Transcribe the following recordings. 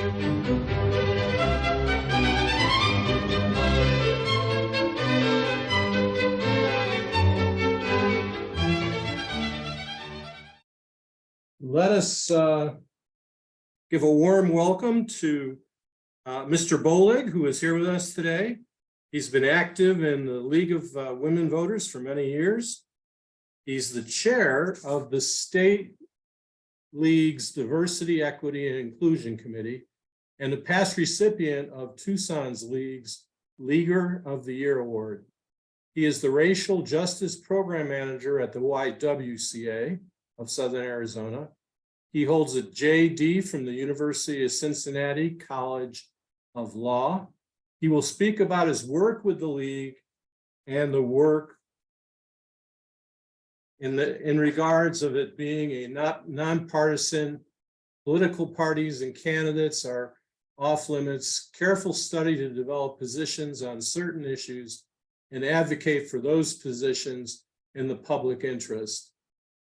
Let us give a warm welcome to Mr. Bowleg, who is here with us today. He's been active in the League of Women Voters for many years. He's the chair of the State League's Diversity, Equity, and Inclusion Committee and a past recipient of Tucson's League's Leaguer of the Year Award. He is the Racial Justice Program Manager at the YWCA of Southern Arizona. He holds a JD from the University of Cincinnati College of Law. He will speak about his work with the League and the work in regards of it being a nonpartisan. Political parties and candidates are off limits, careful study to develop positions on certain issues and advocate for those positions in the public interest.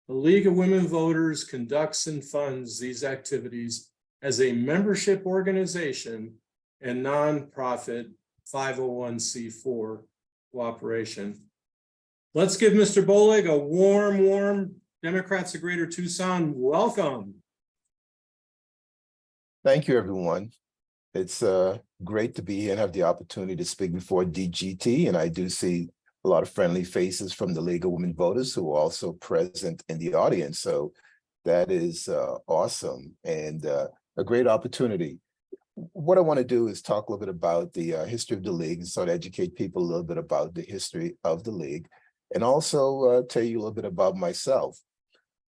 The League of Women Voters conducts and funds these activities as a membership organization and nonprofit 501c4 cooperation. Let's give Mr. Bowleg a warm Democrats of Greater Tucson welcome. Thank you, everyone. It's great to be here and have the opportunity to speak before DGT, and I do see a lot of friendly faces from the League of Women Voters who are also present in the audience. So that is awesome and a great opportunity. What I want to do is talk a little bit about the history of the League and sort of educate people a little bit about the history of the League and also tell you a little bit about myself.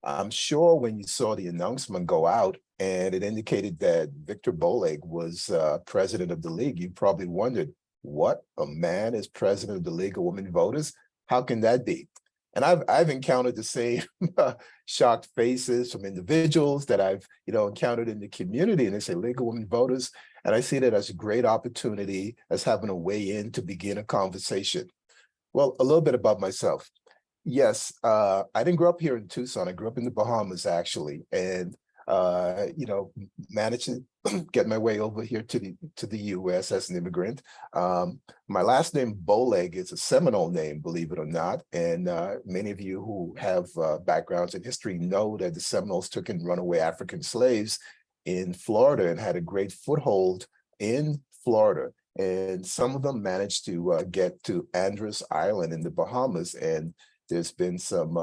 I'm sure when you saw the announcement go out and it indicated that Victor Bowleg was president of the League, you probably wondered, what, a man is president of the League of Women Voters? How can that be? And I've encountered the same shocked faces from individuals that I've encountered in the community, and they say League of Women Voters, and I see that as a great opportunity as having a way in to begin a conversation. Well, a little bit about myself. Yes, I didn't grow up here in Tucson. I grew up in the Bahamas, actually, and managed to get my way over here to the U.S. as an immigrant. My last name, Bowleg, is a Seminole name, believe it or not. And many of you who have backgrounds in history know that the Seminoles took in runaway African slaves in Florida and had a great foothold in Florida. And some of them managed to get to Andros Island in the Bahamas. And there's been some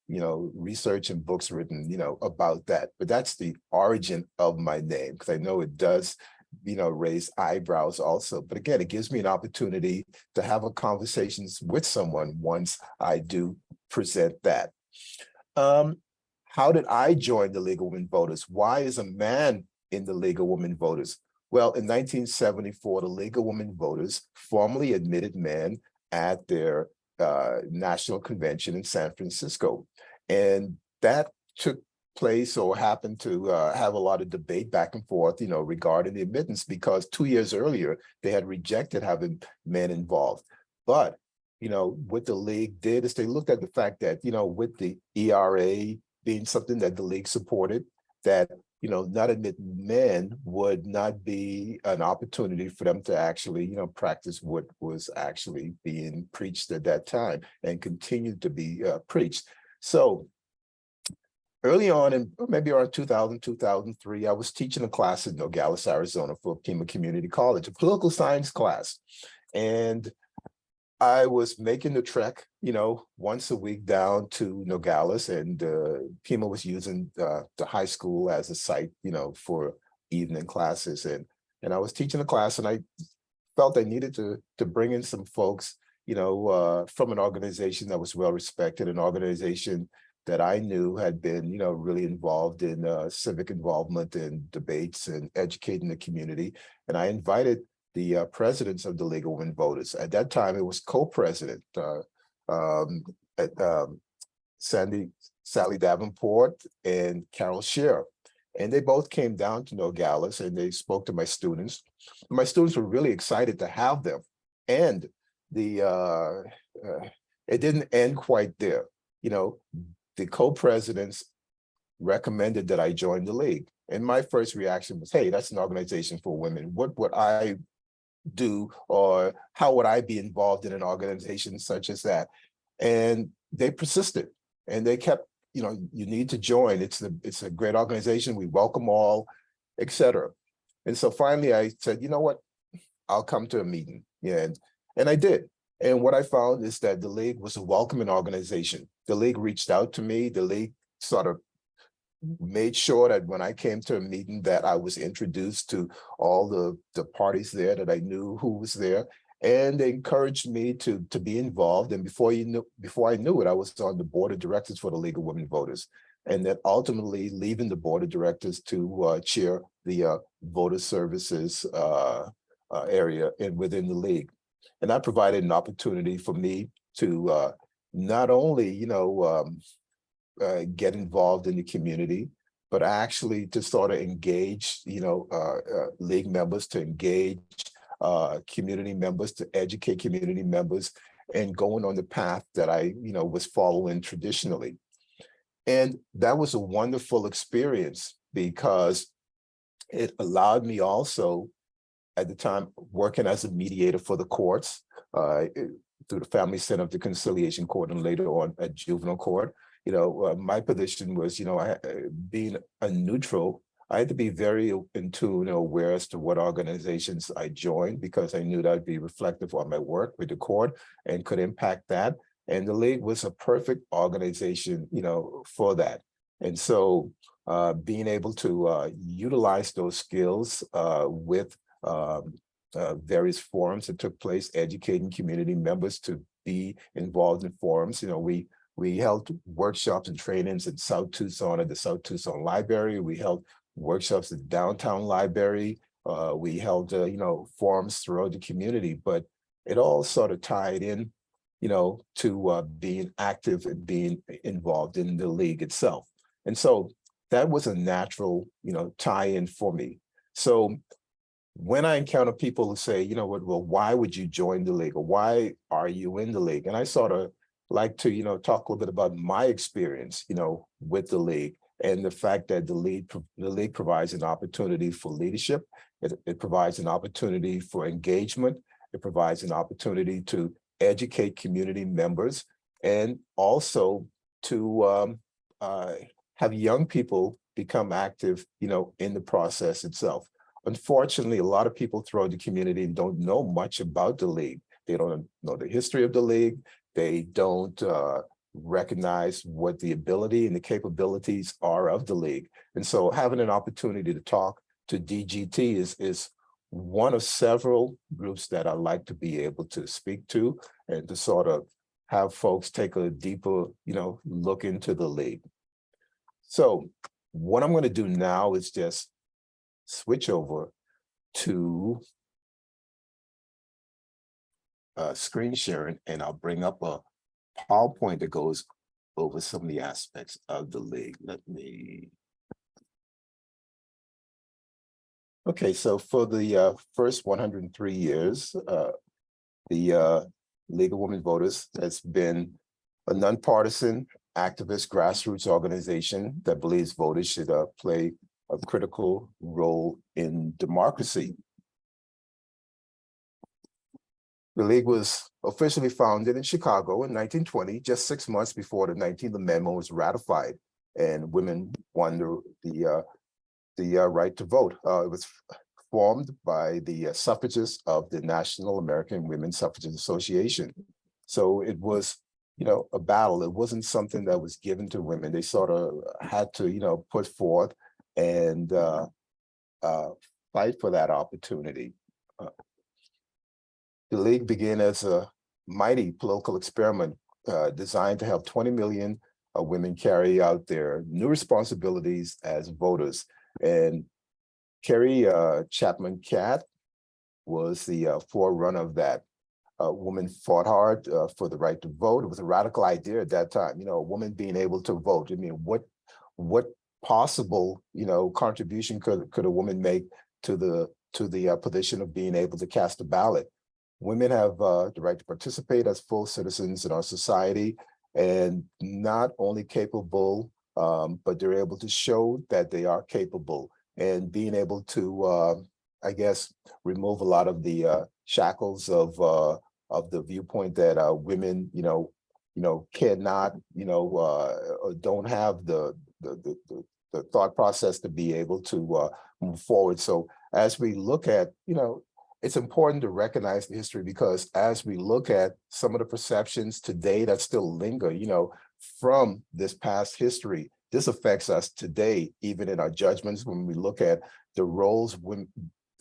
research and books written, about that. But that's the origin of my name, because I know it does, raise eyebrows also. But again, it gives me an opportunity to have a conversations with someone once I do present that. How did I join the League of Women Voters? Why is a man in the League of Women Voters? Well, in 1974, the League of Women Voters formally admitted men at their national convention in San Francisco. And that took place or happened to have a lot of debate back and forth, regarding the admittance, because 2 years earlier, they had rejected having men involved. But, what the League did is they looked at the fact that, with the ERA being something that the League supported, that, not admitting men would not be an opportunity for them to actually, practice what was actually being preached at that time and continued to be preached. So early on, in maybe around 2000, 2003, I was teaching a class in Nogales, Arizona for Pima Community College, a political science class. And I was making the trek, once a week down to Nogales, and Pima was using the high school as a site, for evening classes. And I was teaching a class, and I felt I needed to bring in some folks, from an organization that was well respected, an organization that I knew had been, really involved in civic involvement and debates and educating the community. And I invited the presidents of the League of Women Voters. At that time, it was co-president Sally Davenport and Carol Scheer. And they both came down to Nogales and they spoke to my students. My students were really excited to have them. And it didn't end quite there. The co-presidents recommended that I join the League. And my first reaction was, hey, that's an organization for women. What would I do, or how would I be involved in an organization such as that? And they persisted, and they kept, you need to join. It's a great organization. We welcome all, etc. And so finally I said, you know what, I'll come to a meeting. Yeah, and I did. And what I found is that the League was a welcoming organization. The League reached out to me. The League sort of made sure that when I came to a meeting that I was introduced to all the parties there, that I knew who was there, and they encouraged me to be involved. And before I knew it, I was on the board of directors for the League of Women Voters, and then ultimately leaving the board of directors to chair the voter services area within the League. And that provided an opportunity for me to not only, get involved in the community, but actually to sort of engage, League members, to engage community members, to educate community members, and going on the path that I, was following traditionally. And that was a wonderful experience because it allowed me also, at the time, working as a mediator for the courts, through the Family Center of the Conciliation Court and later on at Juvenile Court. My position was, being a neutral, I had to be very in tune, aware as to what organizations I joined, because I knew that would be reflective on my work with the court and could impact that. And the League was a perfect organization, for that. And so being able to utilize those skills with various forums that took place, educating community members to be involved in forums. We held workshops and trainings in South Tucson at the South Tucson Library. We held workshops at the downtown library. We held, forums throughout the community, but it all sort of tied in, to being active and being involved in the League itself. And so that was a natural, tie-in for me. So when I encounter people who say, well, why would you join the League, or why are you in the League? And I sort of like to, talk a little bit about my experience, with the League, and the fact that the League provides an opportunity for leadership. It provides an opportunity for engagement. It provides an opportunity to educate community members, and also to have young people become active, in the process itself. Unfortunately, a lot of people throughout the community don't know much about the League. They don't know the history of the League. They don't recognize what the ability and the capabilities are of the League. And so having an opportunity to talk to DGT is one of several groups that I like to be able to speak to, and to sort of have folks take a deeper, look into the League. So what I'm going to do now is just switch over to screen sharing, and I'll bring up a PowerPoint that goes over some of the aspects of the League. Okay, so for the first 103 years, the League of Women Voters has been a nonpartisan, activist, grassroots organization that believes voters should play a critical role in democracy. The League was officially founded in Chicago in 1920, just 6 months before the 19th Amendment was ratified and women won the right to vote. It was formed by the suffragists of the National American Women Suffragist Association. So it was, a battle. It wasn't something that was given to women. They sort of had to, put forth and fight for that opportunity. The League began as a mighty political experiment designed to help 20 million women carry out their new responsibilities as voters. And Carrie Chapman Catt was the forerunner of that. Women fought hard for the right to vote. It was a radical idea at that time, a woman being able to vote. I mean, what possible, contribution could a woman make to the position of being able to cast a ballot? Women have the right to participate as full citizens in our society, and not only capable, but they're able to show that they are capable. and being able to, I guess, remove a lot of the shackles of the viewpoint that women, cannot, or don't have the thought process to be able to move forward. So as we look at, it's important to recognize the history, because as we look at some of the perceptions today that still linger, from this past history, this affects us today, even in our judgments when we look at the roles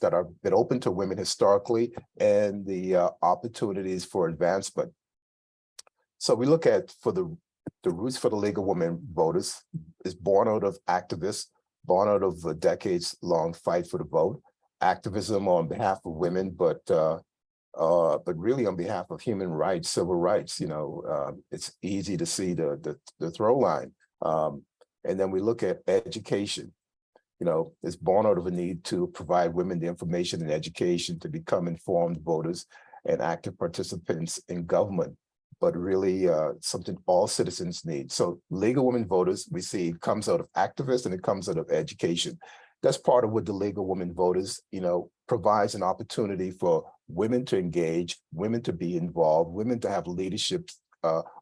that are been open to women historically and the opportunities for advancement. So we look at the roots for the League of Women Voters is born out of activists, born out of a decades-long fight for the vote, activism on behalf of women, but really on behalf of human rights, civil rights. It's easy to see the throw line. And then we look at education. It's born out of a need to provide women the information and education to become informed voters and active participants in government, but really something all citizens need. So League of Women Voters, we see, comes out of activists and it comes out of education. That's part of what the League of Women Voters, provides an opportunity for women to engage, women to be involved, women to have leadership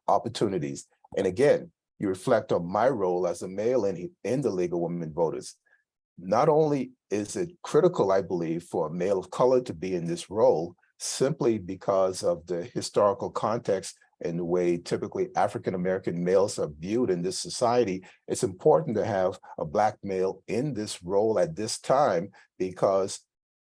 opportunities. And again, you reflect on my role as a male in the League of Women Voters. Not only is it critical, I believe, for a male of color to be in this role, simply because of the historical context and the way typically African-American males are viewed in this society, it's important to have a Black male in this role at this time, because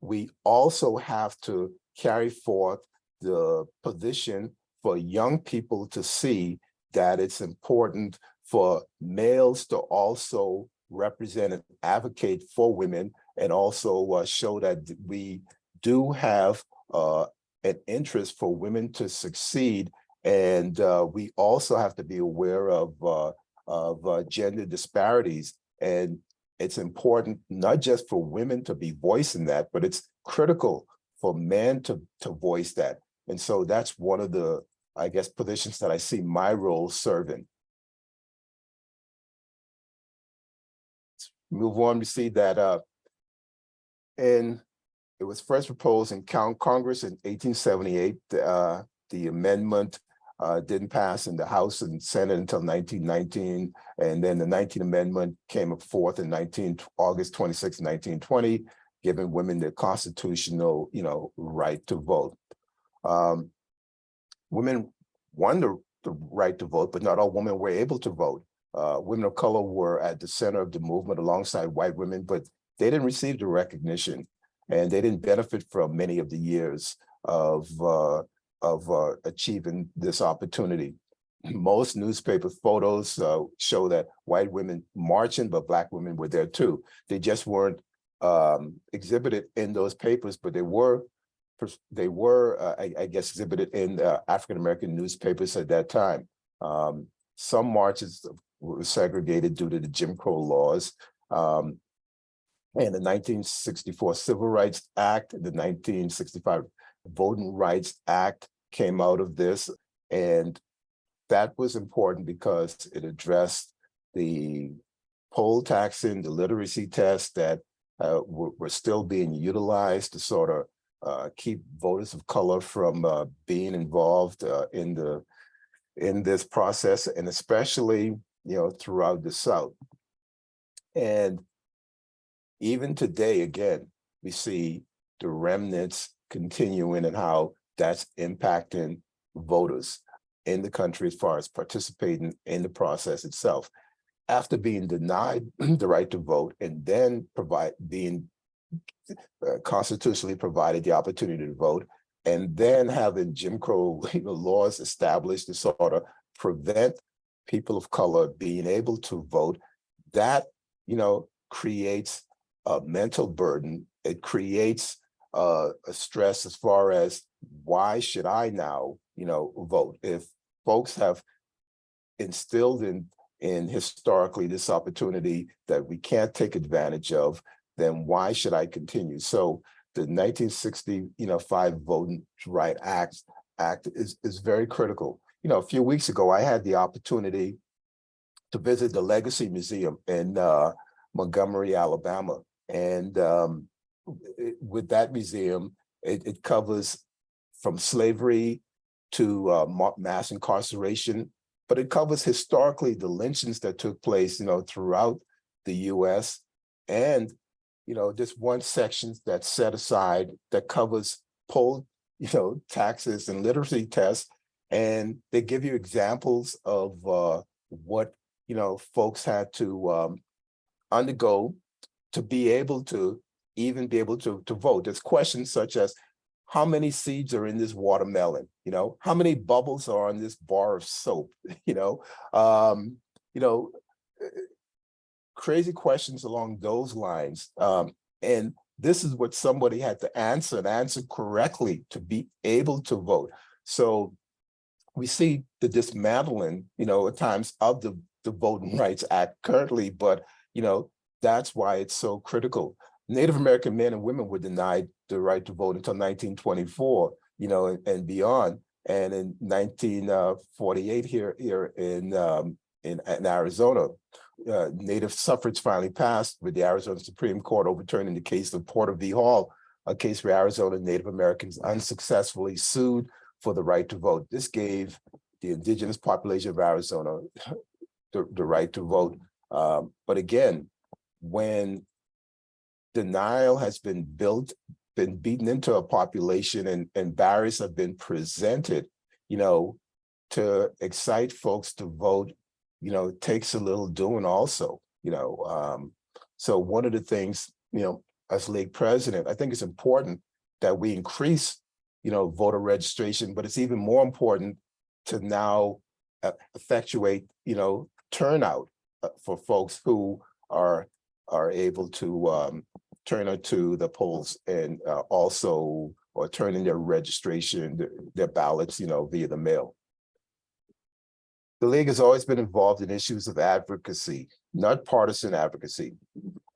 we also have to carry forth the position for young people to see that it's important for males to also represent and advocate for women, and also show that we do have an interest for women to succeed. And we also have to be aware of gender disparities. And it's important not just for women to be voicing that, but it's critical for men to voice that. And so that's one of the, I guess, positions that I see my role serving. Move on, we see that and it was first proposed in Congress in 1878. The amendment didn't pass in the House and Senate until 1919, and then the 19th Amendment came forth in August 26, 1920, giving women the constitutional, right to vote. Women won the right to vote, but not all women were able to vote. Women of color were at the center of the movement alongside white women, but they didn't receive the recognition, and they didn't benefit from many of the years of achieving this opportunity. Most newspaper photos show that white women marching, but Black women were there too. They just weren't exhibited in those papers, but they were, I guess, exhibited in African-American newspapers at that time. Some marches were segregated due to the Jim Crow laws. And the 1964 Civil Rights Act, the 1965 Voting Rights Act came out of this. And that was important because it addressed the poll taxing, the literacy tests that were still being utilized to sort of keep voters of color from being involved in this process, and especially, throughout the South. And even today, again, we see the remnants continuing and how that's impacting voters in the country as far as participating in the process itself. After being denied the right to vote and then being constitutionally provided the opportunity to vote, and then having Jim Crow laws established to sort of prevent people of color being able to vote, that creates a mental burden. It creates a stress as far as, why should I now vote? If folks have instilled in historically this opportunity that we can't take advantage of, then why should I continue? So the 1965 Voting Rights Act is very critical. A few weeks ago, I had the opportunity to visit the Legacy Museum in Montgomery, Alabama. And with that museum, it covers from slavery to mass incarceration, but it covers historically the lynchings that took place, throughout the U.S. And, just one section that's set aside that covers poll, taxes and literacy tests. And they give you examples of what, folks had to undergo to be able to even be able to vote. There's questions such as, how many seeds are in this watermelon? How many bubbles are on this bar of soap? Um, you know, crazy questions along those lines. And this is what somebody had to answer and answer correctly to be able to vote. So we see the dismantling, at times of the Voting Rights Act currently, but, that's why it's so critical. Native American men and women were denied the right to vote until 1924, and beyond. And in 1948 here in Arizona, Native suffrage finally passed with the Arizona Supreme Court overturning the case of Porter v. Hall, a case where Arizona Native Americans unsuccessfully sued for the right to vote. This gave the indigenous population of Arizona the right to vote. But again, when denial has been beaten into a population and barriers have been presented, to excite folks to vote, it takes a little doing also, so one of the things, as league president, I think it's important that we increase, voter registration, but it's even more important to now effectuate, turnout for folks who are able to turn out to the polls and also or turn in their registration, their ballots, via the mail. The League has always been involved in issues of advocacy, not partisan advocacy.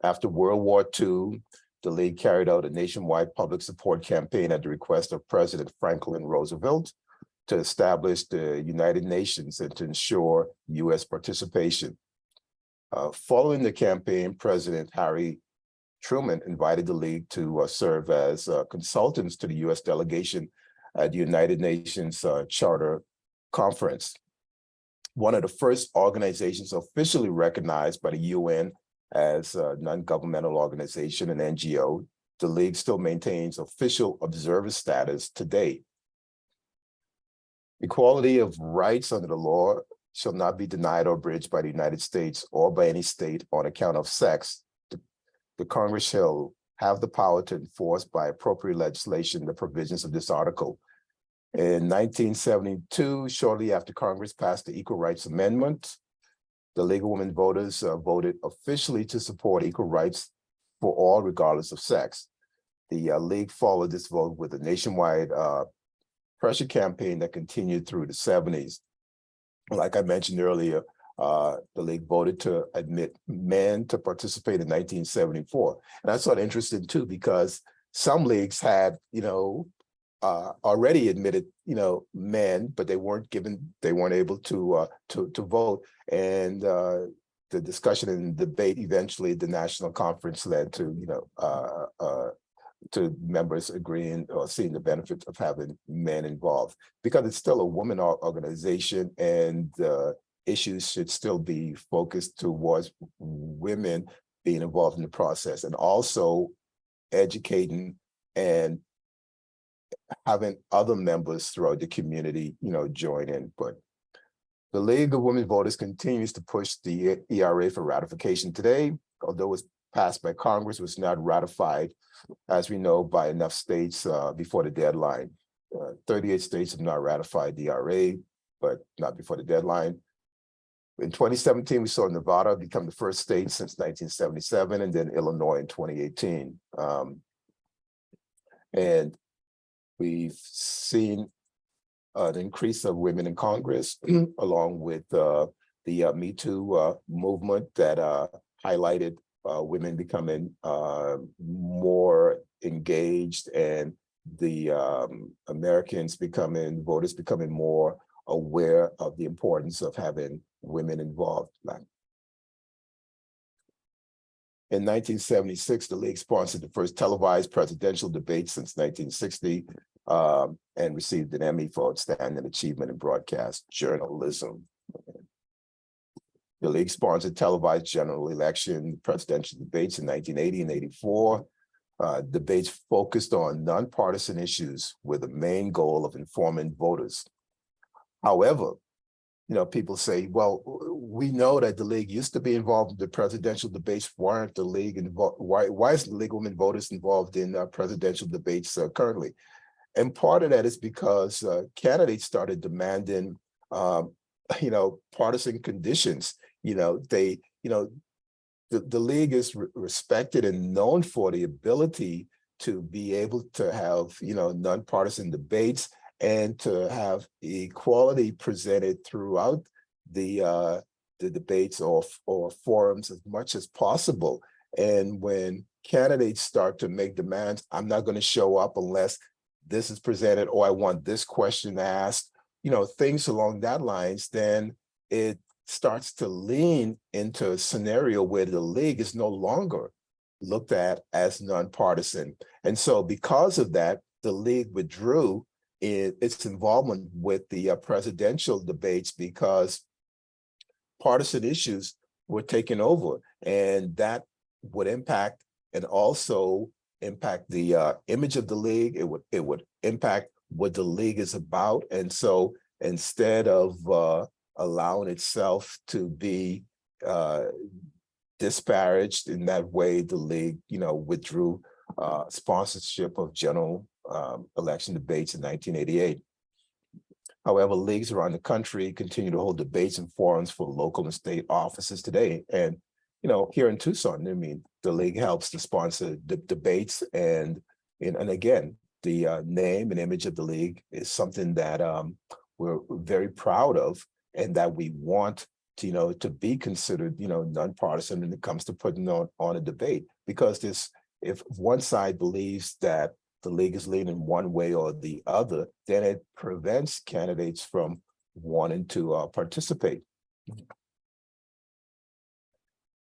After World War II, the League carried out a nationwide public support campaign at the request of President Franklin Roosevelt to establish the United Nations and to ensure U.S. participation. Following the campaign, President Harry Truman invited the League to serve as consultants to the U.S. delegation at the United Nations Charter Conference. One of the first organizations officially recognized by the UN as a non-governmental organization, an NGO, the League still maintains official observer status today. Equality of rights under the law shall not be denied or abridged by the United States or by any state on account of sex. The Congress shall have the power to enforce by appropriate legislation the provisions of this article. In 1972, shortly after Congress passed the Equal Rights Amendment, the League of Women Voters voted officially to support equal rights for all, regardless of sex. The League followed this vote with a nationwide pressure campaign that continued through the 70s. Like I mentioned earlier, the League voted to admit men to participate in 1974. And that's sort of interesting too, because some leagues had, already admitted, men, but they weren't able to vote. And the discussion and debate, eventually the national conference led to members agreeing or seeing the benefits of having men involved, because it's still a woman organization and issues should still be focused towards women being involved in the process, and also educating and having other members throughout the community, join in. But the League of Women Voters continues to push the ERA for ratification today, although it was passed by Congress, was not ratified, as we know, by enough states before the deadline. 38 states have not ratified the ERA, but not before the deadline. In 2017, we saw Nevada become the first state since 1977, and then Illinois in 2018. And we've seen an increase of women in Congress, along with the Me Too movement that highlighted women becoming more engaged, and the voters becoming more aware of the importance of having women involved. In 1976, the league sponsored the first televised presidential debate since 1960, and received an Emmy for outstanding achievement in broadcast journalism. The league sponsored televised general election presidential debates in 1980 and 84. Debates focused on nonpartisan issues with the main goal of informing voters. However, people say, well, we know that the league used to be involved in the presidential debates. Why aren't the league involved? Why isn't the League of Women Voters involved in presidential debates currently? And part of that is because candidates started demanding, partisan conditions. The league is respected and known for the ability to be able to have, nonpartisan debates and to have equality presented throughout the debates or forums as much as possible. And when candidates start to make demands, I'm not going to show up unless this is presented, or I want this question asked, things along that lines, then it starts to lean into a scenario where the league is no longer looked at as nonpartisan. And so because of that, the league withdrew its involvement with the presidential debates because partisan issues were taken over, and that would impact and also impact the image of the league. It would impact what the league is about. And so instead of allowing itself to be disparaged in that way, the league, withdrew sponsorship of general election debates in 1988. However, leagues around the country continue to hold debates and forums for local and state offices today. And, here in Tucson, the league helps to sponsor debates. And again, the name and image of the league is something that we're very proud of, and that we want to be considered, nonpartisan when it comes to putting on a debate. Because if one side believes that the league is leaning one way or the other, then it prevents candidates from wanting to participate.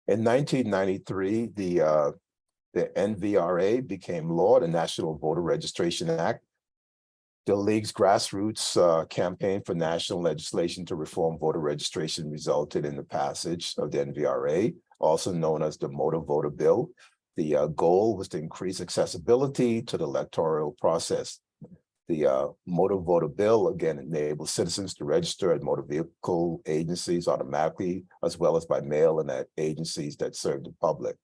In 1993, the NVRA became law, the National Voter Registration Act. The league's grassroots campaign for national legislation to reform voter registration resulted in the passage of the NVRA, also known as the Motor Voter Bill. The goal was to increase accessibility to the electoral process. The Motor Voter Bill, again, enables citizens to register at motor vehicle agencies automatically, as well as by mail and at agencies that serve the public.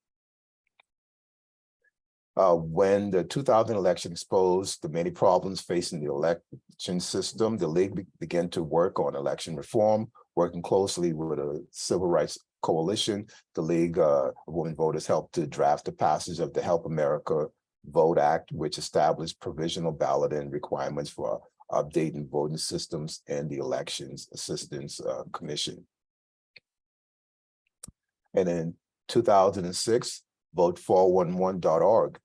When the 2000 election exposed the many problems facing the election system, the league began to work on election reform, working closely with a civil rights coalition. The League of Women Voters helped to draft the passage of the Help America Vote Act, which established provisional balloting requirements for updating voting systems and the Elections Assistance Commission. And in 2006, vote411.org.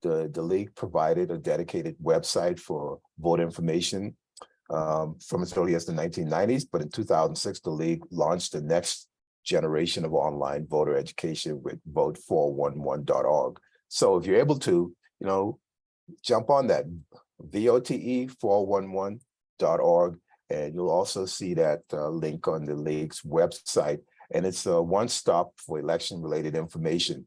The league provided a dedicated website for voter information from as early as the 1990s, but in 2006, the league launched the next generation of online voter education with vote411.org. So if you're able to, jump on that, vote411.org, and you'll also see that link on the league's website, and it's a one-stop for election-related information.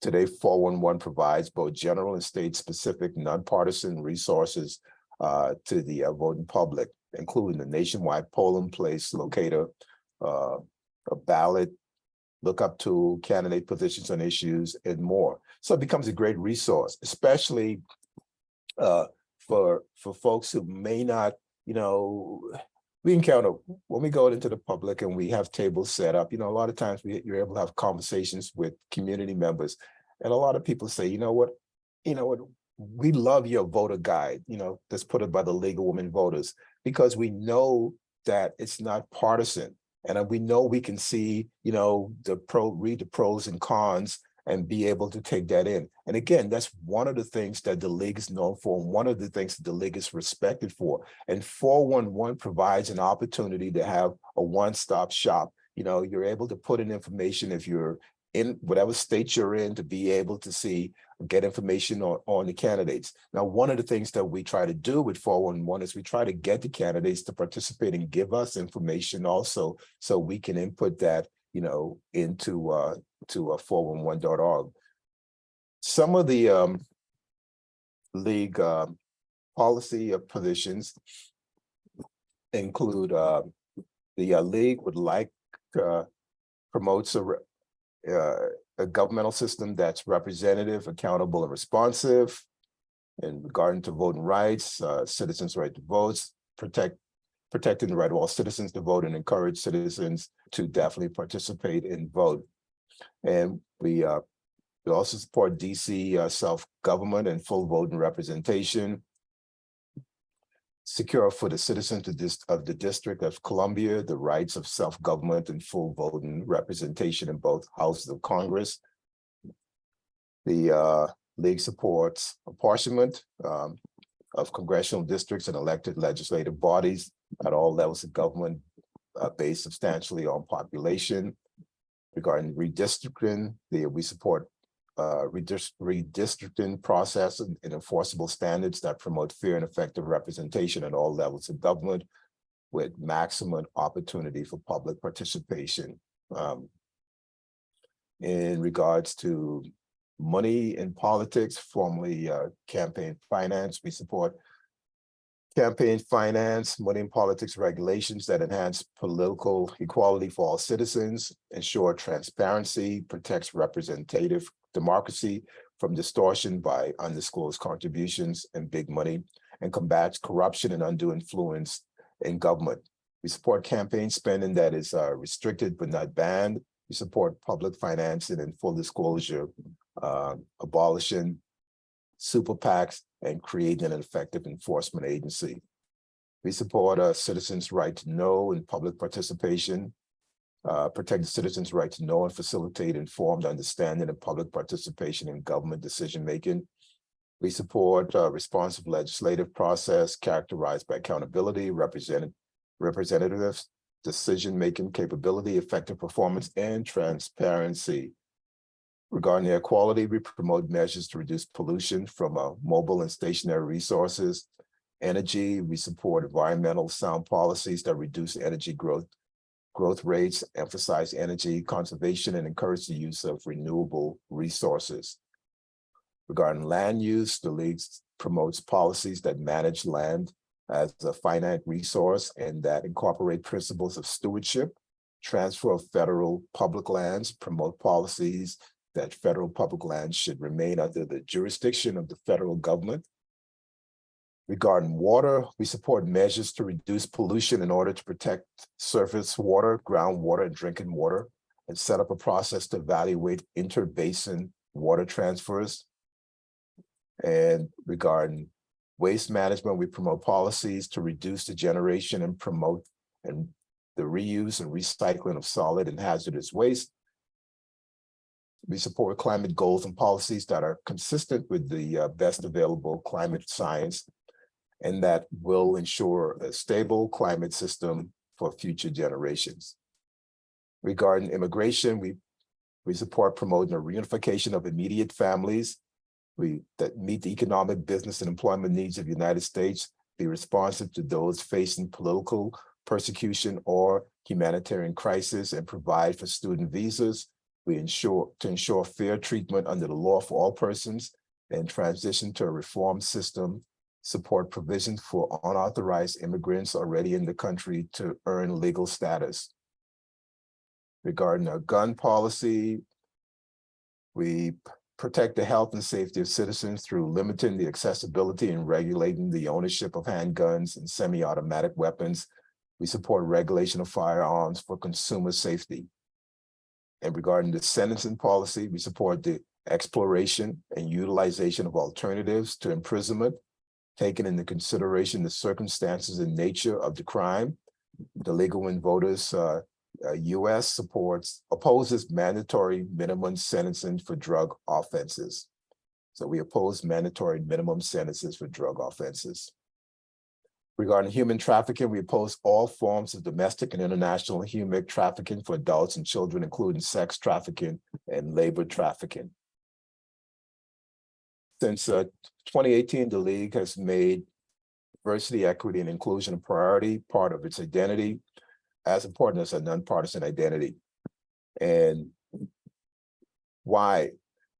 Today, 411 provides both general and state-specific nonpartisan resources to the voting public, including the nationwide polling place locator, a ballot lookup tool, candidate positions on issues, and more. So it becomes a great resource, especially for folks who may not, we encounter when we go into the public and we have tables set up, a lot of times you're able to have conversations with community members. And a lot of people say, you know what, we love your voter guide, that's put it by the League of Women Voters, because we know that it's not partisan. And we know we can see, read the pros and cons and be able to take that in. And again, that's one of the things that the league is known for, and one of the things that the league is respected for. And 411 provides an opportunity to have a one-stop shop. You're able to put in information if you're in whatever state you're in to be able to see, get information on the candidates. Now, one of the things that we try to do with 411 is we try to get the candidates to participate and give us information also, so we can input that, you know, into to 411.org. Some of the league policy positions include the league would like promotes a governmental system that's representative, accountable, and responsive in regard to voting rights, citizens' right to vote, protecting the right of all citizens to vote, and encourage citizens to definitely participate and vote. And we also support DC self-government and full voting representation. Secure for the citizens of the District of Columbia the rights of self-government and full voting representation in both houses of Congress. The league supports apportionment of congressional districts and elected legislative bodies at all levels of government based substantially on population. Regarding redistricting, we support redistricting process and enforceable standards that promote fair and effective representation at all levels of government with maximum opportunity for public participation. In regards to money in politics, formerly campaign finance, we support campaign finance, money in politics regulations that enhance political equality for all citizens, ensure transparency, protects representative democracy from distortion by undisclosed contributions and big money, and combats corruption and undue influence in government. We support campaign spending that is restricted but not banned. We support public financing and full disclosure, abolishing super PACs, and creating an effective enforcement agency. We support citizens' right to know and public participation, protect the citizens' right to know and facilitate informed understanding and public participation in government decision-making. We support a responsive legislative process characterized by accountability, representative decision-making capability, effective performance, and transparency. Regarding air quality, we promote measures to reduce pollution from mobile and stationary resources. Energy, we support environmental sound policies that reduce energy growth rates, emphasize energy conservation, and encourage the use of renewable resources. Regarding land use, the league promotes policies that manage land as a finite resource and that incorporate principles of stewardship, transfer of federal public lands, promote policies that federal public lands should remain under the jurisdiction of the federal government. Regarding water, we support measures to reduce pollution in order to protect surface water, groundwater, and drinking water, and set up a process to evaluate interbasin water transfers. And regarding waste management, we promote policies to reduce the generation and promote the reuse and recycling of solid and hazardous waste. We support climate goals and policies that are consistent with the best available climate science and that will ensure a stable climate system for future generations. Regarding immigration, we support promoting a reunification of immediate families that meet the economic, business, and employment needs of the United States, be responsive to those facing political persecution or humanitarian crisis, and provide for student visas. We ensure fair treatment under the law for all persons and transition to a reform system, support provisions for unauthorized immigrants already in the country to earn legal status. Regarding our gun policy, we protect the health and safety of citizens through limiting the accessibility and regulating the ownership of handguns and semi-automatic weapons. We support regulation of firearms for consumer safety. And regarding the sentencing policy, we support the exploration and utilization of alternatives to imprisonment, taking into consideration the circumstances and nature of the crime. The League of Women Voters US opposes mandatory minimum sentencing for drug offenses. So we oppose mandatory minimum sentences for drug offenses. Regarding human trafficking, we oppose all forms of domestic and international human trafficking for adults and children, including sex trafficking and labor trafficking. Since 2018, the League has made diversity, equity, and inclusion a priority part of its identity, as important as a nonpartisan identity. And why?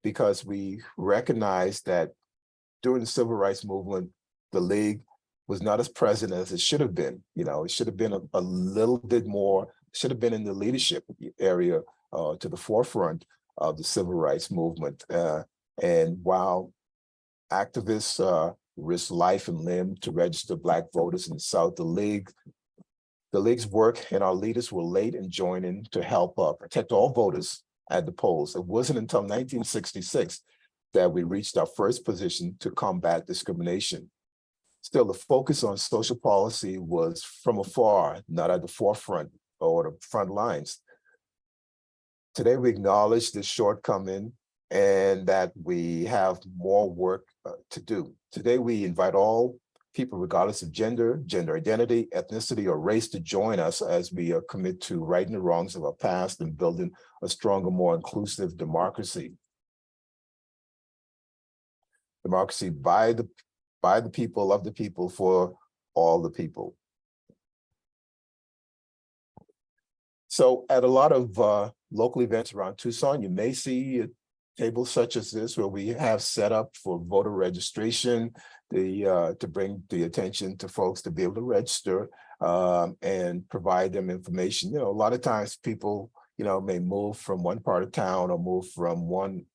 Because we recognize that during the civil rights movement, the League was not as present as it should have been. You know, it should have been a little bit more, should have been in the leadership area to the forefront of the civil rights movement. And while activists risked life and limb to register Black voters in the South, the League's work and our leaders were late in joining to help protect all voters at the polls. It wasn't until 1966 that we reached our first position to combat discrimination. Still, the focus on social policy was from afar, not at the forefront or the front lines. Today, we acknowledge this shortcoming and that we have more work to do. Today, we invite all people, regardless of gender, gender identity, ethnicity, or race, to join us as we commit to righting the wrongs of our past and building a stronger, more inclusive democracy. Democracy by the people, of the people, for all the people. So at a lot of local events around Tucson, you may see tables such as this where we have set up for voter registration, to bring the attention to folks to be able to register and provide them information. You know, a lot of times people, you know, may move from one part of town or move from one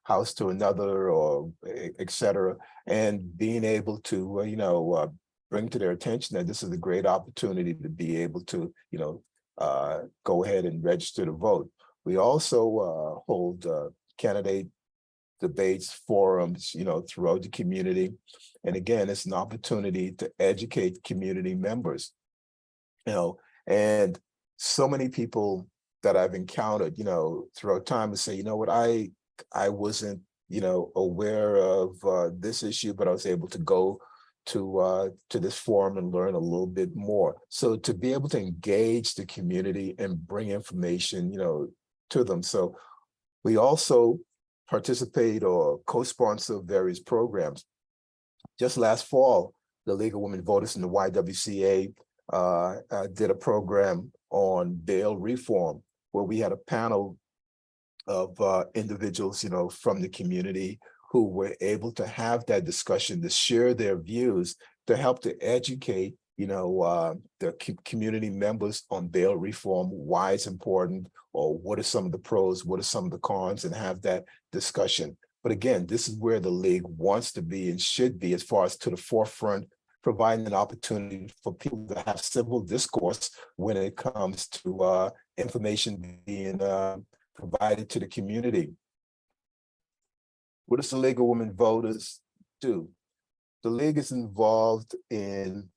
house to another, or et cetera, and being able to, bring to their attention that this is a great opportunity to be able to, go ahead and register to vote. We also hold candidate debates, forums, throughout the community. And again, it's an opportunity to educate community members, and so many people that I've encountered, throughout time to say, you know what, I wasn't, aware of this issue, but I was able to go to this forum and learn a little bit more. So to be able to engage the community and bring information, to them. So we also participate or co-sponsor various programs. Just last fall, the League of Women Voters and the YWCA did a program on bail reform, where we had a panel of individuals, from the community who were able to have that discussion, to share their views, to help to educate, the community members on bail reform, why it's important, or what are some of the pros, what are some of the cons, and have that discussion. But again, this is where the League wants to be and should be, as far as to the forefront, providing an opportunity for people to have civil discourse when it comes to information being provided to the community. What does the League of Women Voters do? The League is involved in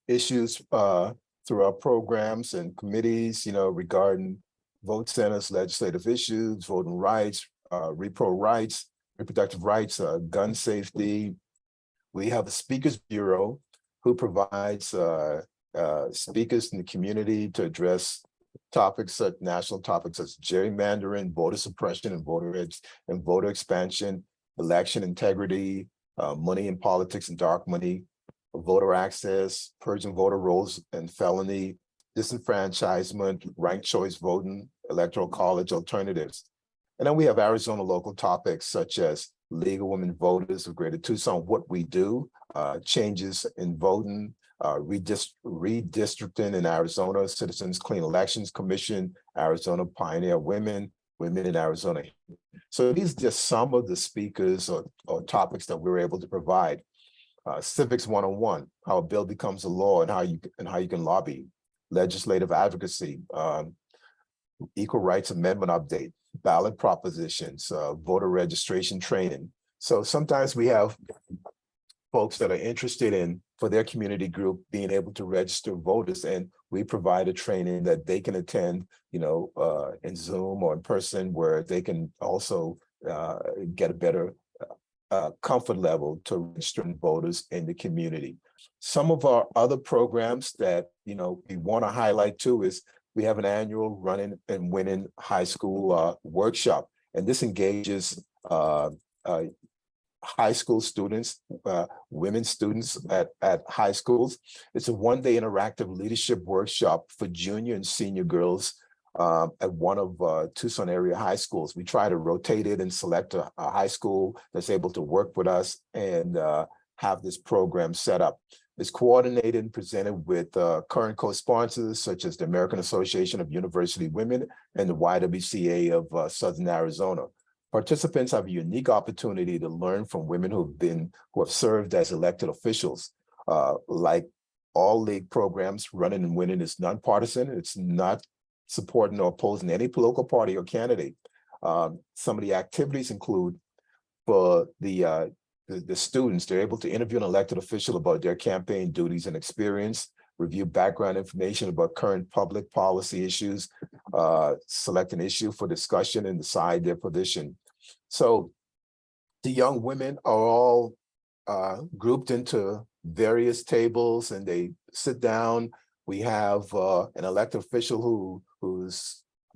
issues through our programs and committees, regarding vote centers, legislative issues, voting rights, reproductive rights, gun safety. We have a speakers bureau who provides speakers in the community to address topics, national topics such as gerrymandering, voter suppression, and voter expansion, election integrity, money in politics and dark money, voter access, purging voter rolls and felony, disenfranchisement, ranked choice voting, electoral college alternatives. And then we have Arizona local topics such as League of Women Voters of Greater Tucson, what we do, changes in voting, redistricting in Arizona, Citizens Clean Elections Commission, Arizona Pioneer Women, Women in Arizona. So these are just some of the speakers or topics that we were able to provide. Civics 101, how a bill becomes a law and how you can lobby, legislative advocacy, equal rights amendment update, ballot propositions, voter registration training. So sometimes we have folks that are interested in, for their community group, being able to register voters, and we provide a training that they can attend, in Zoom or in person, where they can also get a better comfort level to registering voters in the community. Some of our other programs that, we want to highlight too is we have an annual Running and Winning high school workshop, and this engages high school students, women students at high schools. It's a one-day interactive leadership workshop for junior and senior girls at one of Tucson area high schools. We try to rotate it and select a high school that's able to work with us and have this program set up. It's coordinated and presented with current co-sponsors such as the American Association of University Women and the YWCA of Southern Arizona. Participants have a unique opportunity to learn from women who have served as elected officials. Like all league programs, Running and Winning is nonpartisan. It's not supporting or opposing any political party or candidate. Some of the activities include for the students, they're able to interview an elected official about their campaign duties and experience, review background information about current public policy issues, select an issue for discussion and decide their position. So the young women are all grouped into various tables and they sit down. We have an elected official who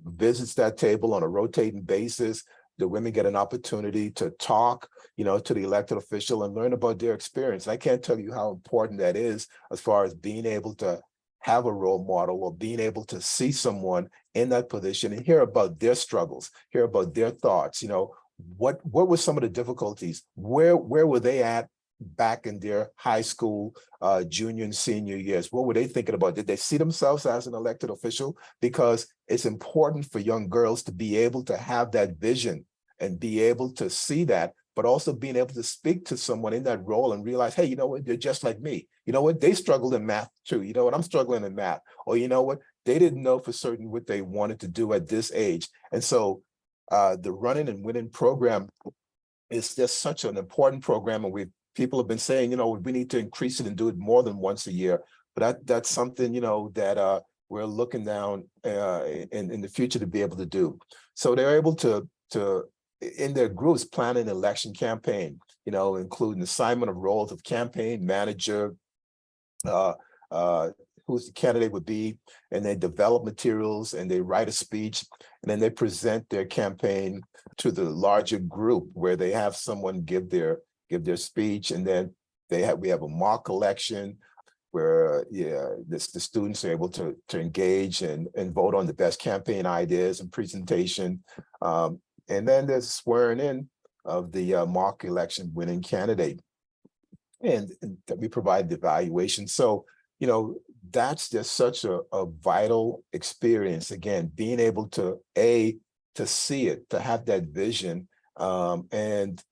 visits that table on a rotating basis. The women get an opportunity to talk, to the elected official and learn about their experience. And I can't tell you how important that is as far as being able to have a role model or being able to see someone in that position and hear about their struggles, hear about their thoughts. What were some of the difficulties? Where were they at back in their high school, junior and senior years? What were they thinking about? Did they see themselves as an elected official? Because it's important for young girls to be able to have that vision and be able to see that, but also being able to speak to someone in that role and realize, hey, you know what, they're just like me. You know what, they struggled in math too. You know what, I'm struggling in math. Or you know what, they didn't know for certain what they wanted to do at this age. And so the Running and Winning program is just such an important program. And people have been saying, we need to increase it and do it more than once a year. But that's something, that we're looking down in the future to be able to do. So they're able to in their groups plan an election campaign, including assignment of roles of campaign manager, who's the candidate would be, and they develop materials and they write a speech, and then they present their campaign to the larger group where they have someone give their speech, and then we have a mock election where the students are able to engage and vote on the best campaign ideas and presentation. And then there's swearing in of the mock election winning candidate. And we provide the evaluation. So, that's just such a vital experience. Again, being able to see it, to have that vision, and,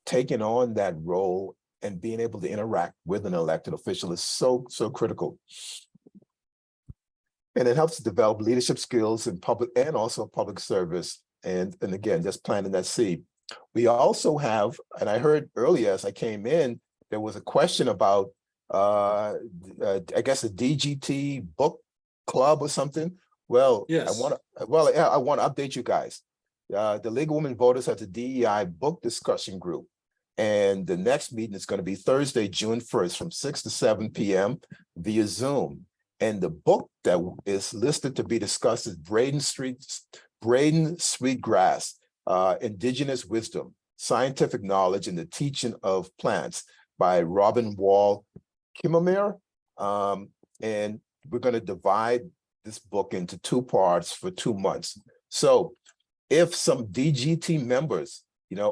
taking on that role and being able to interact with an elected official is so critical. And it helps to develop leadership skills in public and also public service. And again, just planting that seed. We also have, and I heard earlier as I came in, there was a question about, I guess a DGT book club or something. Well, Yes. I want to update you guys. The League of Women Voters has a DEI book discussion group. And the next meeting is going to be Thursday, June 1st from 6 to 7 p.m. via Zoom. And the book that is listed to be discussed is Braden Sweetgrass, Indigenous Wisdom, Scientific Knowledge and the Teaching of Plants by Robin Wall Kimmelmeyer. And we're going to divide this book into 2 parts for 2 months. So if some DGT members,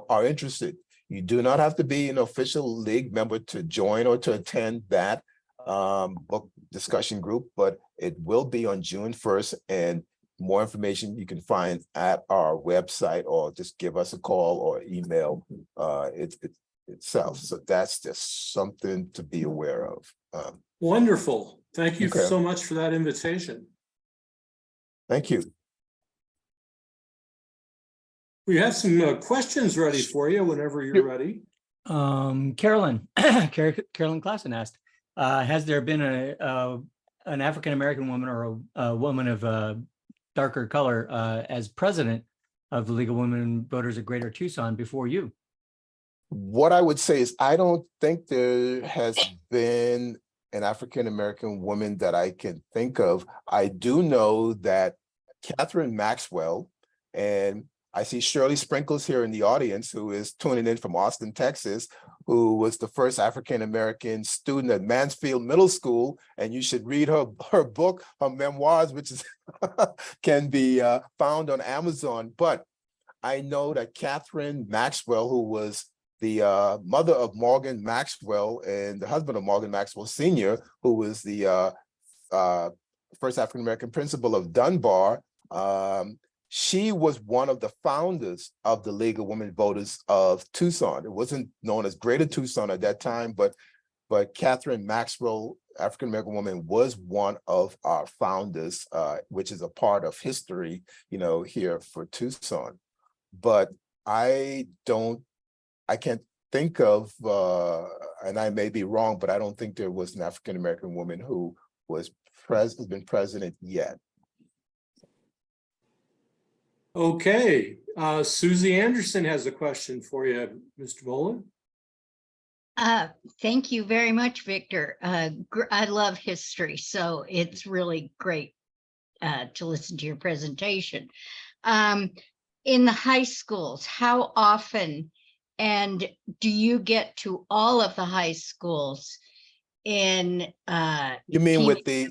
are interested, you do not have to be an official league member to join or to attend that book discussion group, but it will be on June 1st. And more information you can find at our website, or just give us a call or email itself. So that's just something to be aware of. Wonderful. Thank you Okay. so much for that invitation. Thank you. We have some questions ready for you whenever you're ready. Carolyn Klassen asked, has there been an African-American woman or a woman of darker color as president of the League of Women Voters of Greater Tucson before you? What I would say is I don't think there has been an African-American woman that I can think of. I do know that Catherine Maxwell, and I see Shirley Sprinkles here in the audience, who is tuning in from Austin, Texas, who was the first African-American student at Mansfield Middle School. And you should read her book, her memoirs, which is can be found on Amazon. But I know that Catherine Maxwell, who was the mother of Morgan Maxwell and the husband of Morgan Maxwell Sr., who was the first African-American principal of Dunbar, she was one of the founders of the League of Women Voters of Tucson. It wasn't known as Greater Tucson at that time, but Catherine Maxwell, African-American woman, was one of our founders, which is a part of history, here for Tucson. But I can't think of, and I may be wrong, but I don't think there was an African-American woman who has been president yet. Okay, Susie Anderson has a question for you, Mr. Bowleg. Thank you very much, Victor. I love history, so it's really great to listen to your presentation. In the high schools, how often, and do you get to all of the high schools in You mean with the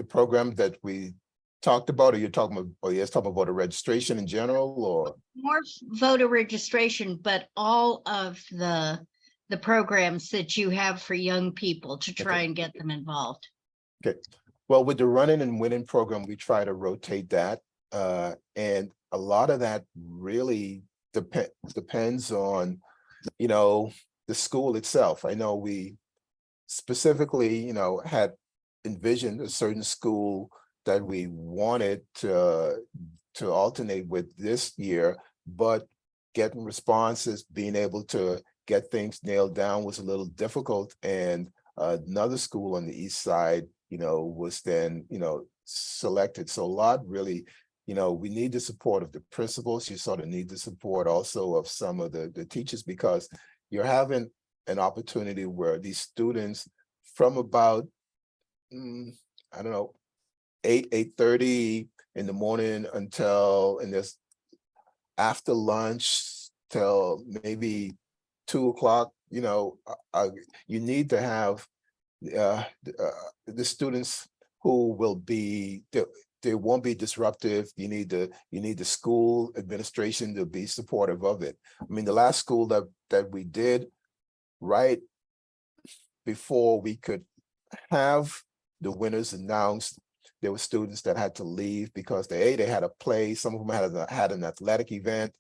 program that we talked about, or you're talking about, talking about voter registration in general, or more voter registration, but all of the programs that you have for young people to try and get them involved? Okay, well, with the running and winning program, we try to rotate that, and a lot of that really depends on the school itself. I know we specifically had envisioned a certain school that we wanted to alternate with this year, but getting responses, being able to get things nailed down was a little difficult. And another school on the east side, was then, selected. So a lot really, we need the support of the principals. You sort of need the support also of some of the teachers, because you're having an opportunity where these students from about, I don't know, 8:30 in the morning until, and there's after lunch till maybe 2 o'clock, you need to have the students who will be, they won't be disruptive. You need the school administration to be supportive of it. I mean, the last school that we did, right before we could have the winners announced, there were students that had to leave because they had a play. Some of them had an athletic event.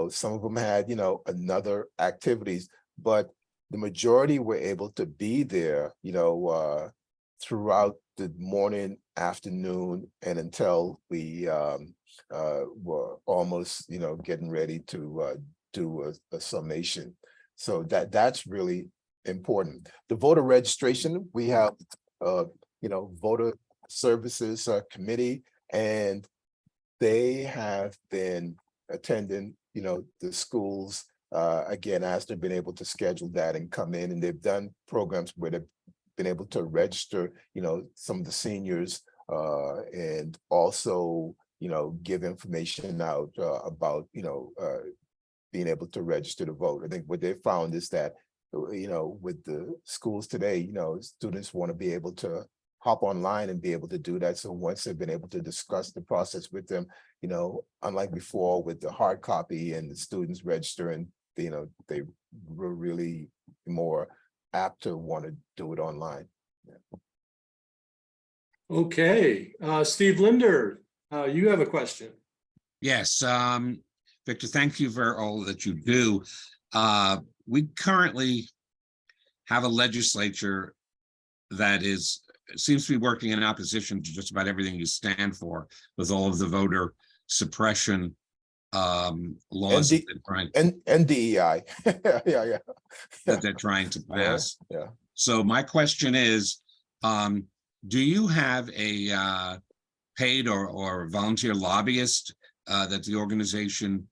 Some of them had another activities, but the majority were able to be there, throughout the morning, afternoon, and until we were almost, getting ready to do a summation. So that's really important. The voter registration, we have, voter services committee, and they have been attending, the schools again, as they've been able to schedule that and come in, and they've done programs where they've been able to register, some of the seniors, and also, give information out about, being able to register to vote. I think what they found is that, with the schools today, students want to be able to hop online and be able to do that. So once they've been able to discuss the process with them, unlike before with the hard copy and the students registering, they were really more apt to want to do it online. Yeah. Okay, Steve Linder, you have a question. Yes, Victor, thank you for all that you do. We currently have a legislature that seems to be working in opposition to just about everything you stand for, with all of the voter suppression laws and DEI. yeah. that they're trying to pass. Yeah. So my question is, do you have a paid or volunteer lobbyist that the organization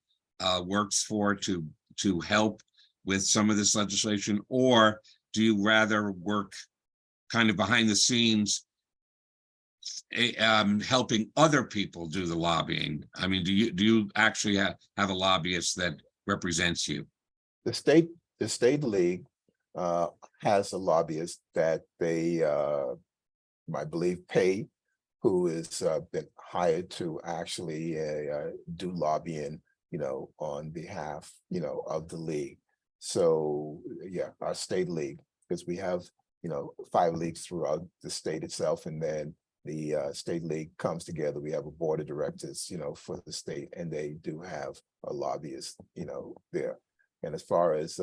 works for to to help with some of this legislation, or do you rather work kind of behind the scenes, helping other people do the lobbying? I mean, do you actually have a lobbyist that represents you? The state league has a lobbyist that they, I believe, pay, who has been hired to actually do lobbying, on behalf, of the league. So yeah, our state league, because we have, 5 leagues throughout the state itself, and then the state league comes together. We have a board of directors, for the state, and they do have a lobbyist, there. And as far as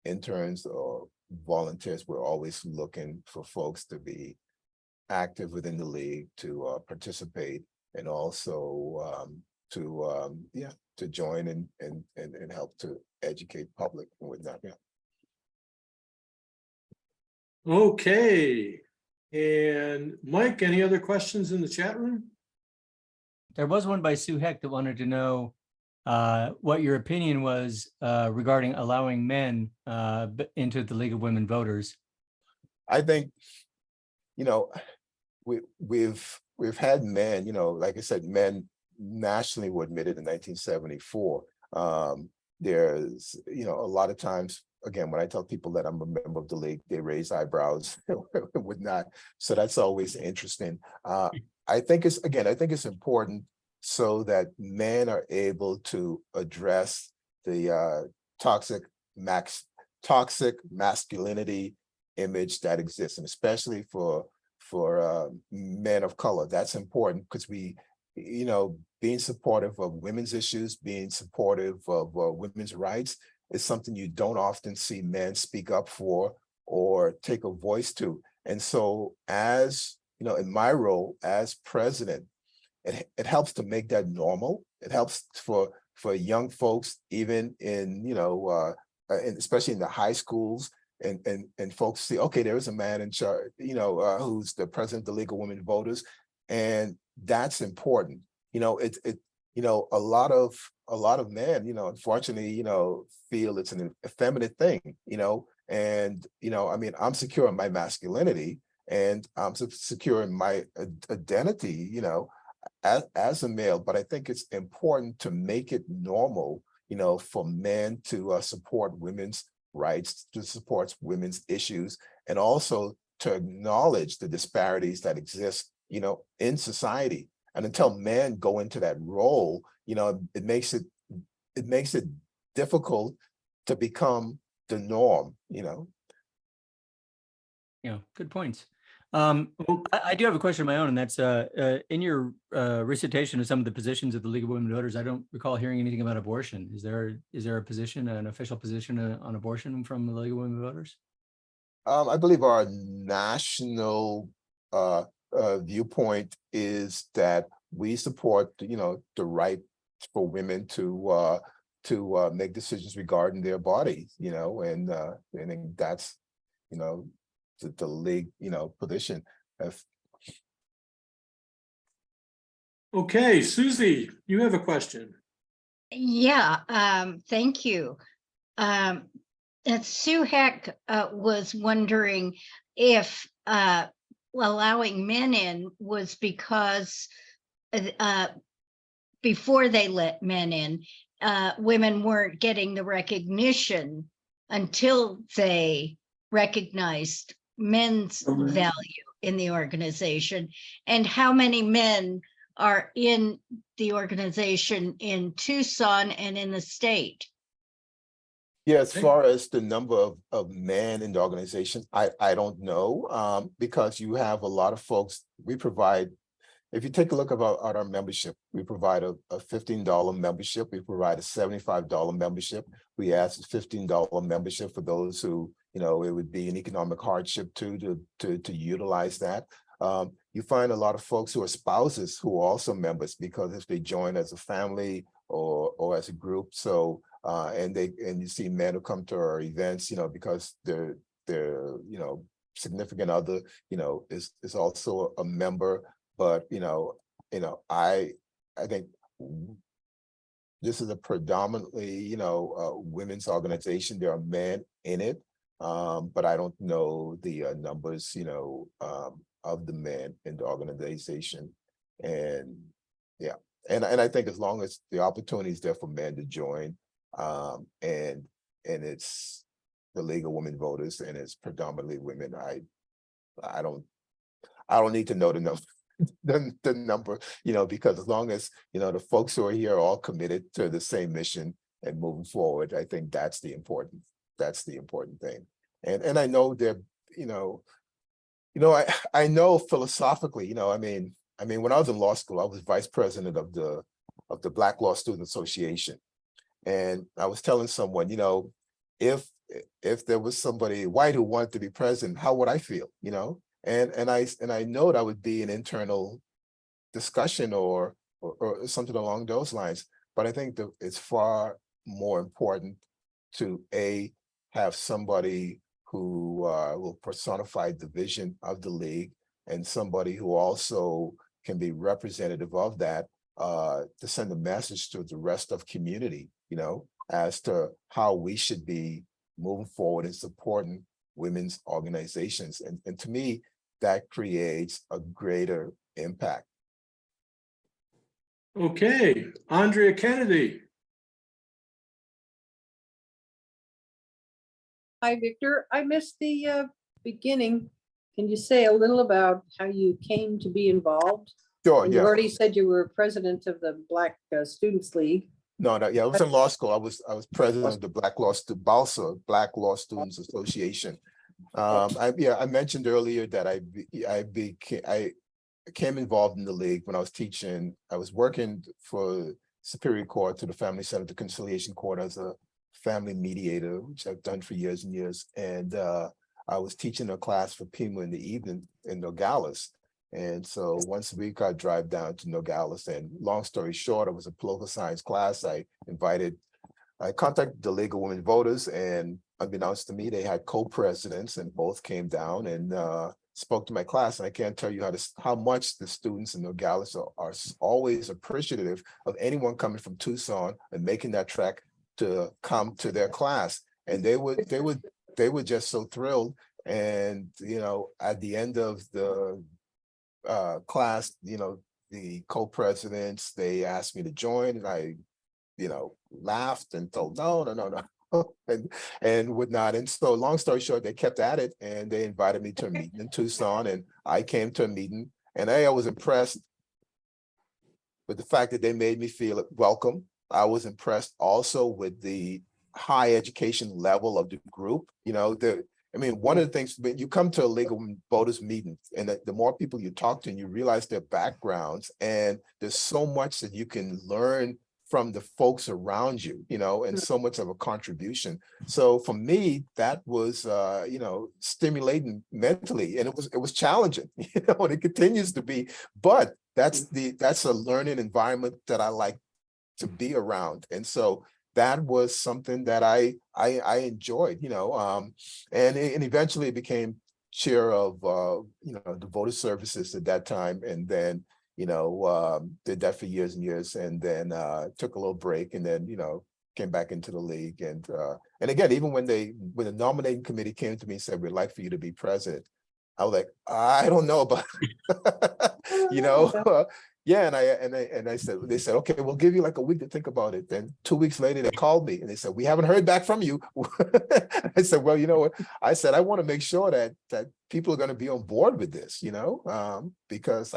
interns or volunteers, we're always looking for folks to be active within the league, to participate, and also to join and help to educate public and whatnot. Yeah. Okay. And Mike, any other questions in the chat room? There was one by Sue Heck that wanted to know what your opinion was regarding allowing men into the League of Women Voters. I think, we've had men, like I said, men nationally were admitted in 1974. There's, a lot of times, again, when I tell people that I'm a member of the league, they raise eyebrows and whatnot. So that's always interesting. I think it's important so that men are able to address the toxic masculinity image that exists, and especially for men of color. That's important because we, being supportive of women's issues, being supportive of women's rights is something you don't often see men speak up for or take a voice to. And so, as in my role as president, it helps to make that normal. It helps for young folks, even in, and especially in the high schools, and folks see, okay, there is a man in charge, who's the president of the League of Women Voters, and that's important. A lot of men, unfortunately, feel it's an effeminate thing, and I mean, I'm secure in my masculinity, and I'm secure in my identity, as a male. But I think it's important to make it normal, for men to support women's rights, to support women's issues, and also to acknowledge the disparities that exist, in society. And until men go into that role, it makes it difficult to become the norm, Yeah, good points. I do have a question of my own, and that's in your recitation of some of the positions of the League of Women Voters, I don't recall hearing anything about abortion. Is there a position, an official position on abortion from the League of Women Voters? I believe our national viewpoint is that we support, the right for women to make decisions regarding their bodies, and I think that's, the league, position. Okay, Susie, you have a question. Yeah, thank you. And Sue Heck was wondering if allowing men in was because before they let men in, women weren't getting the recognition until they recognized men's value in the organization, and how many men are in the organization in Tucson and in the state. Yeah, as far as the number of men in the organization, I don't know, because you have a lot of folks. We provide, if you take a look at our membership, we provide a $15 membership. We provide a $75 membership. We ask a $15 membership for those who, it would be an economic hardship to utilize that. You find a lot of folks who are spouses who are also members, because if they join as a family or as a group, so and you see men who come to our events, because their significant other, is also a member. But I think this is a predominantly, women's organization. There are men in it, but I don't know the numbers, of the men in the organization. And yeah, and I think as long as the opportunity is there for men to join, and it's the League of Women Voters and it's predominantly women, I don't need to know the number. The number, because as long as the folks who are here are all committed to the same mission and moving forward, I think that's the important thing. And I know they're, I know philosophically, I mean, when I was in law school, I was vice president of the Black Law Student Association. And I was telling someone, if there was somebody white who wanted to be president, how would I feel, And I know that would be an internal discussion or something along those lines. But I think that it's far more important to have somebody who will personify the vision of the league, and somebody who also can be representative of that, to send a message to the rest of community, as to how we should be moving forward and supporting women's organizations. And to me, that creates a greater impact. Okay, Andrea Kennedy. Hi, Victor. I missed the beginning. Can you say a little about how you came to be involved? Sure, You yeah. already said you were president of the Black Students League. No, yeah, I was in law school. I was president of the BALSA, Black Law Students Association. I mentioned earlier that I became involved in the league when I was teaching. I was working for Superior Court to the Family Center, the Conciliation Court, as a family mediator, which I've done for years and years. And I was teaching a class for Pima in the evening in Nogales. And so once a week I'd drive down to Nogales, and long story short, it was a political science class. I contacted the League of Women Voters, and unbeknownst to me, they had co-presidents, and both came down and spoke to my class. And I can't tell you how much the students in Nogales are always appreciative of anyone coming from Tucson and making that trek to come to their class. And they were just so thrilled. And at the end of the class, the co-presidents, they asked me to join, and I laughed and told no and whatnot. And so long story short, they kept at it, and they invited me to a meeting in Tucson, and I came to a meeting, and I was impressed with the fact that they made me feel welcome. I was impressed also with the high education level of the group. One of the things, when you come to a League of Voters meeting, and the more people you talk to and you realize their backgrounds, and there's so much that you can learn from the folks around you, and so much of a contribution. So for me, that was, stimulating mentally, and it was challenging, and it continues to be, but that's a learning environment that I like to be around. And so that was something that I enjoyed, and eventually became chair of, the voter services at that time. And then, did that for years and years, and then took a little break, and then, came back into the league. And again, even when the nominating committee came to me and said, we'd like for you to be president, I was like, I don't know about, yeah. And they said, okay, we'll give you like a week to think about it. Then 2 weeks later, they called me and they said, we haven't heard back from you. I said, well, you know what? I said, I want to make sure that people are going to be on board with this, because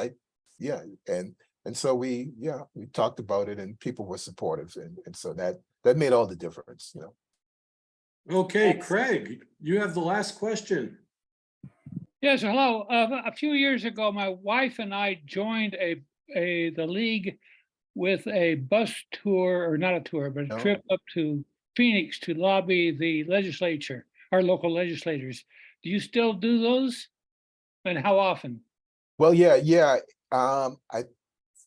and so we talked about it, and people were supportive. And so that made all the difference, Okay, Craig, you have the last question. Yes, hello. A few years ago, my wife and I joined the league with a bus tour, or not a tour, but a trip up to Phoenix to lobby the legislature, our local legislators. Do you still do those? And how often? Well, yeah. I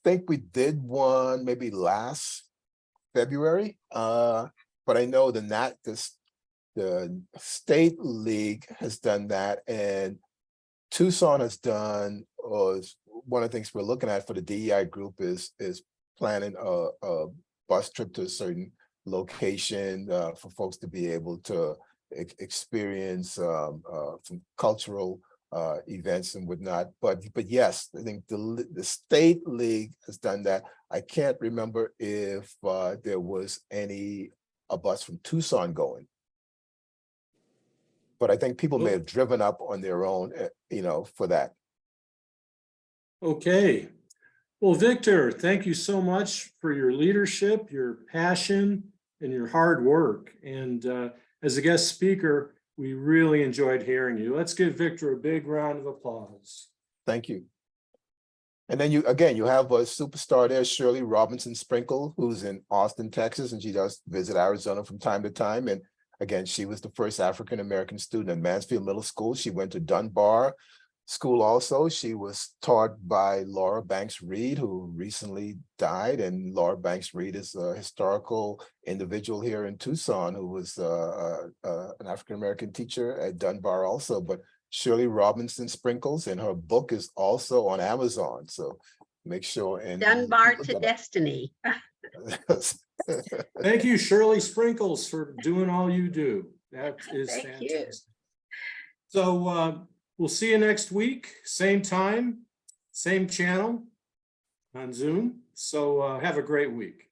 think we did one maybe last February, but I know the state league has done that, and Tucson has done, one of the things we're looking at for the DEI group is planning a bus trip to a certain location for folks to be able to experience some cultural events and whatnot. But yes, I think the state league has done that. I can't remember if there was a bus from Tucson going. But I think people may have driven up on their own, for that. Okay. Well, Victor, thank you so much for your leadership, your passion, and your hard work. And as a guest speaker, we really enjoyed hearing you. Let's give Victor a big round of applause. Thank you. And then you have a superstar there, Shirley Robinson Sprinkle, who's in Austin, Texas, and she does visit Arizona from time to time. And again, she was the first African-American student at Mansfield Middle School. She went to Dunbar School also. She was taught by Laura Banks Reed, who recently died. And Laura Banks Reed is a historical individual here in Tucson who was an African-American teacher at Dunbar also. But Shirley Robinson Sprinkles, and her book is also on Amazon. So make sure and Dunbar to Destiny. Thank you, Shirley Sprinkles, for doing all you do. That is Thank you. fantastic. So we'll see you next week, same time, same channel on Zoom. So have a great week.